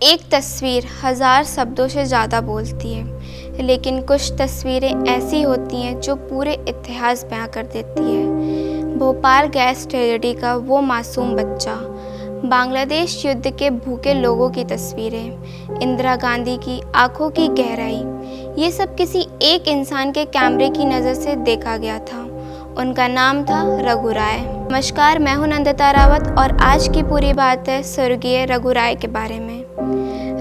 एक तस्वीर हज़ार शब्दों से ज़्यादा बोलती है, लेकिन कुछ तस्वीरें ऐसी होती हैं जो पूरे इतिहास बयां कर देती है। भोपाल गैस ट्रेजेडी का वो मासूम बच्चा, बांग्लादेश युद्ध के भूखे लोगों की तस्वीरें, इंदिरा गांधी की आंखों की गहराई, ये सब किसी एक इंसान के कैमरे की नज़र से देखा गया था। उनका नाम था रघु राय। नमस्कार, मैं हूं नंदिता रावत और आज की पूरी बात है स्वर्गीय रघु राय के बारे में।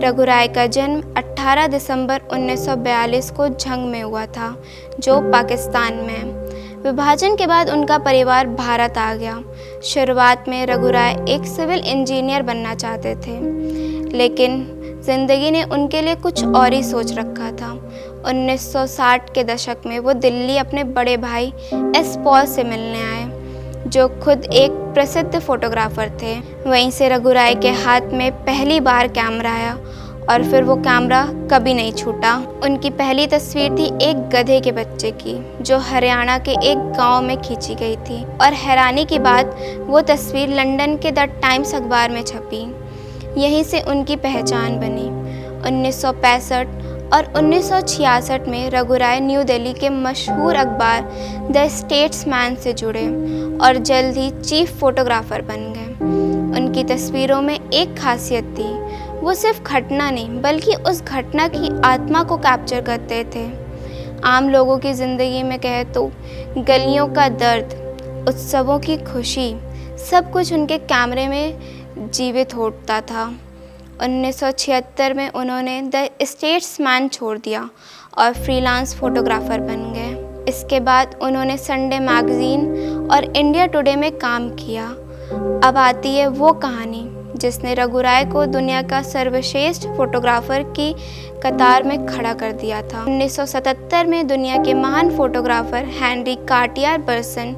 रघु राय का जन्म 18 दिसंबर 1942 को झंग में हुआ था, जो पाकिस्तान में। विभाजन के बाद उनका परिवार भारत आ गया। शुरुआत में रघु राय एक सिविल इंजीनियर बनना चाहते थे, लेकिन ज़िंदगी ने उनके लिए कुछ और ही सोच रखा था। 1960 के दशक में वो दिल्ली अपने बड़े भाई एस पॉल से मिलने आए, जो खुद एक प्रसिद्ध फोटोग्राफर थे। वहीं से रघु राय के हाथ में पहली बार कैमरा आया और फिर वो कैमरा कभी नहीं छूटा। उनकी पहली तस्वीर थी एक गधे के बच्चे की, जो हरियाणा के एक गांव में खींची गई थी, और हैरानी की बात, वो तस्वीर लंदन के द टाइम्स अखबार में छपी। यहीं से उनकी पहचान बनी। 1965 और 1966 में रघु राय न्यू दिल्ली के मशहूर अखबार द स्टेट्समैन से जुड़े और जल्द ही चीफ फोटोग्राफर बन गए। उनकी तस्वीरों में एक खासियत थी, वो सिर्फ घटना नहीं बल्कि उस घटना की आत्मा को कैप्चर करते थे। आम लोगों की ज़िंदगी में कहे तो गलियों का दर्द, उत्सवों की खुशी, सब कुछ उनके कैमरे में जीवित होता था। 1976 में उन्होंने द स्टेट्समैन छोड़ दिया और फ्रीलांस फोटोग्राफर बन गए। इसके बाद उन्होंने संडे मैगज़ीन और इंडिया टुडे में काम किया। अब आती है वो कहानी जिसने रघु राय को दुनिया का सर्वश्रेष्ठ फोटोग्राफर की कतार में खड़ा कर दिया था। 1977 में दुनिया के महान फोटोग्राफर हेनरी कार्टियर बर्सन,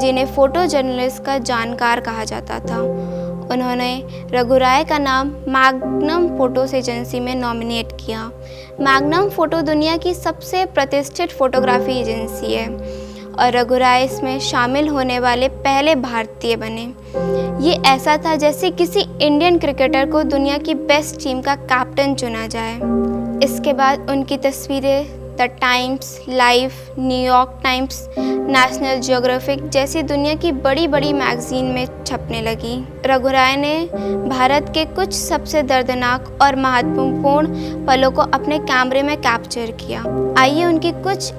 जिन्हें फोटो जर्नलिस्ट का जानकार कहा जाता था, उन्होंने रघु राय का नाम मैग्नम फोटोस एजेंसी में नॉमिनेट किया। मैग्नम फोटो दुनिया की सबसे प्रतिष्ठित फोटोग्राफी एजेंसी है और रघु राय इसमें शामिल होने वाले पहले भारतीय बने। ये ऐसा था जैसे किसी इंडियन क्रिकेटर को दुनिया की बेस्ट टीम का कैप्टन चुना जाए। इसके बाद उनकी तस्वीरें the times, life, New York times, national geographic जैसी दुनिया की बड़ी बड़ी मैगज़ीन में छपने लगी। रघु राय ने भारत के कुछ सबसे दर्दनाक और महत्वपूर्ण पलों को अपने कैमरे में कैप्चर किया। आइए उनकी कुछ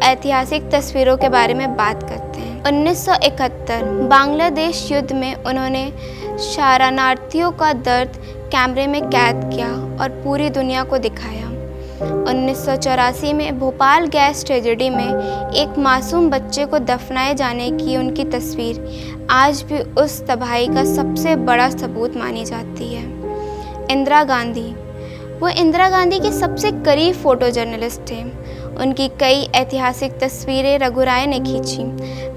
ऐतिहासिक तस्वीरों के बारे में बात करते हैं। 1971 बांग्लादेश युद्ध में उन्होंने शरणार्थियों का दर्द कैमरे में कैद किया और पूरी दुनिया को दिखाया। 1984 में भोपाल गैस ट्रेजेडी में एक मासूम बच्चे को दफनाए जाने की उनकी तस्वीर आज भी उस तबाही का सबसे बड़ा सबूत मानी जाती है। इंदिरा गांधी, वो इंदिरा गांधी के सबसे करीब फोटो जर्नलिस्ट थे। उनकी कई ऐतिहासिक तस्वीरें रघु राय ने खींची।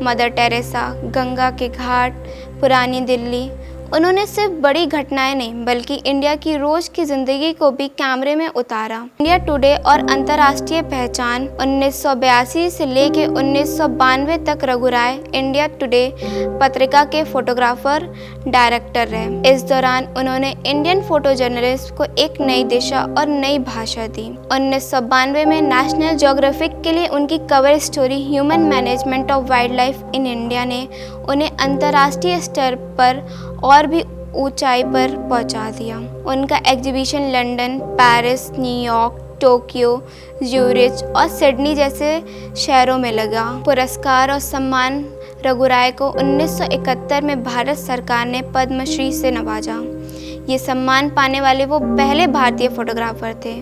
मदर टेरेसा, गंगा के घाट, पुरानी दिल्ली। उन्होंने सिर्फ बड़ी घटनाएं नहीं बल्कि इंडिया की रोज़ की ज़िंदगी को भी कैमरे में उतारा। इंडिया टुडे और अंतर्राष्ट्रीय पहचान 1982 से लेकर 1992 तक रघु राय इंडिया टुडे पत्रिका के फोटोग्राफर डायरेक्टर रहे। इस दौरान उन्होंने इंडियन फोटो जर्नलिस्ट को एक नई दिशा और नई भाषा दी। 1992 में नेशनल ज्योग्राफिक के लिए उनकी cover story human management of wild life in India ने उन्हें अंतर्राष्ट्रीय स्तर पर और भी ऊंचाई पर पहुंचा दिया। उनका exhibition London, Paris, New York, Tokyo, Zurich और सिडनी जैसे शहरों में लगा। पुरस्कार और सम्मान रघु राय को 1971 में भारत सरकार ने पद्मश्री से नवाजा। ये सम्मान पाने वाले वो पहले भारतीय फोटोग्राफर थे।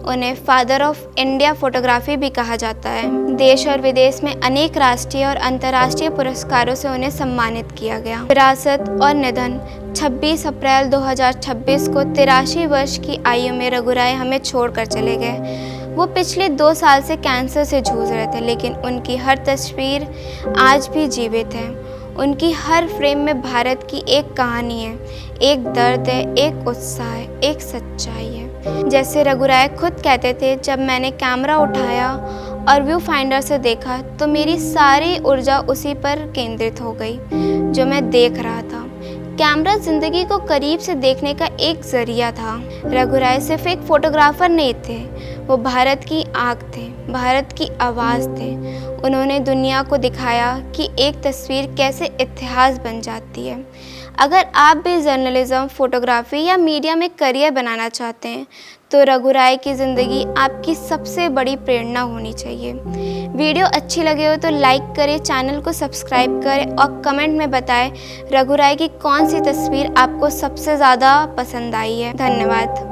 उन्हें फादर ऑफ इंडिया फोटोग्राफी भी कहा जाता है। देश और विदेश में अनेक राष्ट्रीय और अंतर्राष्ट्रीय पुरस्कारों से उन्हें सम्मानित किया गया। विरासत और निधन 26 अप्रैल 2026 को 83 वर्ष की आयु में रघु राय हमें छोड़कर चले गए। वो पिछले 2 साल से कैंसर से जूझ रहे थे, लेकिन उनकी हर तस्वीर आज भी जीवित है। उनकी हर फ्रेम में भारत की एक कहानी है, एक दर्द है, एक उत्साह है, एक सच्चाई है। जैसे रघु राय खुद कहते थे, जब मैंने कैमरा उठाया और व्यू फाइंडर से देखा तो मेरी सारी ऊर्जा उसी पर केंद्रित हो गई जो मैं देख रहा था। कैमरा जिंदगी को करीब से देखने का एक जरिया था। रघु राय सिर्फ एक फोटोग्राफर नहीं थे, वो भारत की आँख थे, भारत की आवाज़ थे। उन्होंने दुनिया को दिखाया कि एक तस्वीर कैसे इतिहास बन जाती है। अगर आप भी जर्नलिज्म, फोटोग्राफी या मीडिया में करियर बनाना चाहते हैं तो रघु राय की ज़िंदगी आपकी सबसे बड़ी प्रेरणा होनी चाहिए। वीडियो अच्छी लगे हो तो लाइक करें, चैनल को सब्सक्राइब करें और कमेंट में बताएं रघु राय की कौन सी तस्वीर आपको सबसे ज़्यादा पसंद आई है। धन्यवाद।